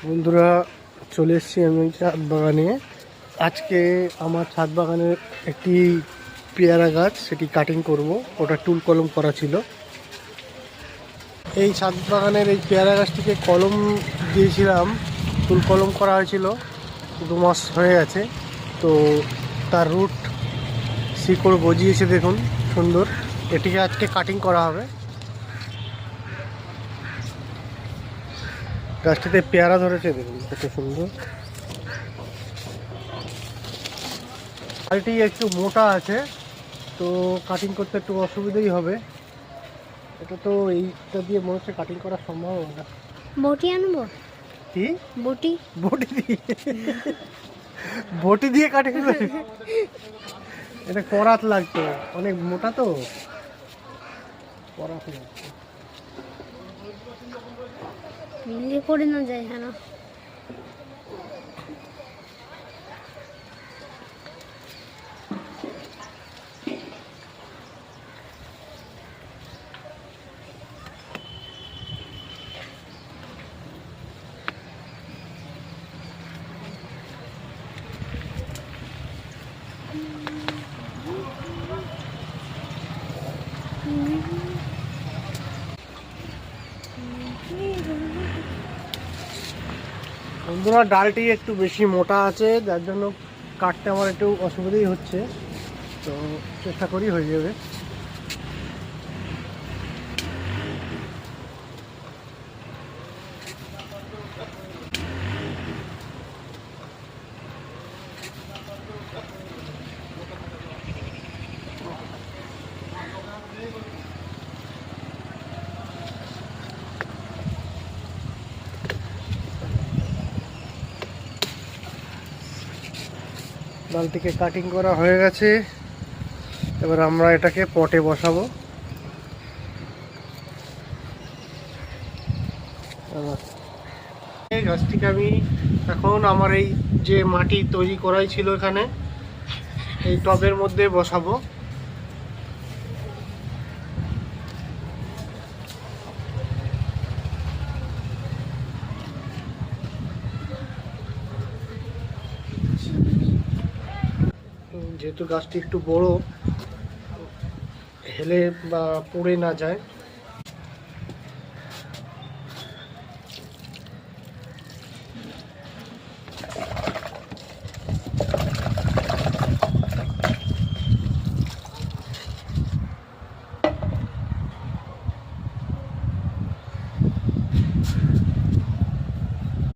বন্ধুরা, চলে এসেছি আমি ছাদ বাগানে। আজকে আমার ছাদ বাগানের একটি পেয়ারা গাছ, সেটি কাটিং করব। ওটা টুল কলম করা ছিল। এই ছাদ বাগানের এই পেয়ারা গাছটিকে কলম দিয়েছিলাম, টুল কলম করা হয়েছিল, 2 মাস হয়ে গেছে। তো তার রুট শিকড় গজিয়েছে, দেখুন সুন্দর। এটিকে আজকে কাটিং করা হবে। গাছটিতে পেয়ারা ধরেছে, দেখুন কত সুন্দর। গাছটি একটু মোটা আছে, তো কাটিং করতে একটু অসুবিধাই হবে। এটা তো এইটা দিয়ে মনে হচ্ছে কাটিং করা সম্ভব হবে না। বটি আনবো? কি বটি? বটি দিয়ে? বটি দিয়ে কাটিং করবে? এটা করাত লাগতো, অনেক মোটা তো, করাত লাগতো। মিলিয়ে করে না যায় কেন? বন্ধুরা, ডালটি একটু বেশি মোটা আছে, যার জন্য কাটতে আমার একটু অসুবিধাই হচ্ছে। তো চেষ্টা করি হয়ে যাবে। ডালটিকে কাটিং করা হয়ে গেছে। এবার আমরা এটাকে পটে বসাবো। এই গাছটিকে আমি এখন আমার এই যে মাটি তৈরি করাই ছিল এখানে, এই টবের মধ্যে বসাবো। যেহেতু গাছটি একটু বড়, হেলে বা পড়ে না যায়